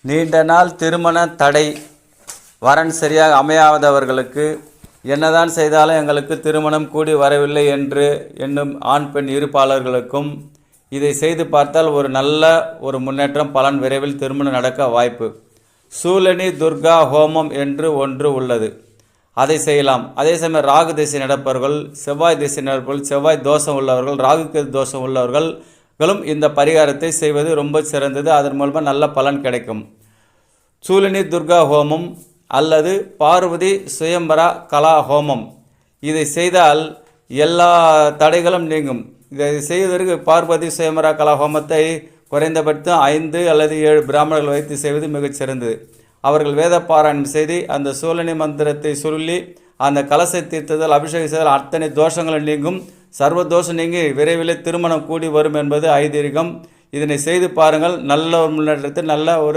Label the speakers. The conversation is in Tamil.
Speaker 1: நீண்ட நாள் திருமண தடை வரன் சரியாக அமையாதவர்களுக்கு என்னதான் செய்தாலும் எங்களுக்கு திருமணம் கூடி வரவில்லை என்று எண்ணும் ஆண் பெண் இருப்பாளர்களுக்கும் இதை செய்து பார்த்தால் ஒரு நல்ல முன்னேற்றம், பலன், விரைவில் திருமணம் நடக்க வாய்ப்பு. சூலனி துர்கா ஹோமம் என்று ஒன்று உள்ளது, அதை செய்யலாம். அதே சமயம் ராகு திசை நடப்பவர்கள், செவ்வாய் திசை நடப்பவர்கள், செவ்வாய் தோஷம் உள்ளவர்கள், ராகுக்கு தோஷம் உள்ளவர்களும் இந்த பரிகாரத்தை செய்வது ரொம்ப சிறந்தது. அதன் மூலமாக நல்ல பலன் கிடைக்கும். சூலினி துர்கா ஹோமம் அல்லது பார்வதி சுயம்பரா கலா ஹோமம், இதை செய்தால் எல்லா தடைகளும் நீங்கும். இதை செய்வதற்கு பார்வதி சுயம்பரா கலா ஹோமத்தை குறைந்தபட்சம் 5 அல்லது 7 பிராமணர்கள் வைத்து செய்வது மிகச் சிறந்தது. அவர்கள் வேத பாராயணம் செய்து அந்த சூலனி மந்திரத்தை சொல்லி அந்த கலசை தீர்த்ததால், அபிஷேகம் செய்தால் அத்தனை தோஷங்களும் நீங்கும். சர்வ தோஷம் நீங்கி விரைவில் திருமணம் கூடி வரும் என்பது ஐதீகம். இதனை செய்து பாருங்கள். நல்ல ஒரு முன்னேற்றத்தில் நல்ல ஒரு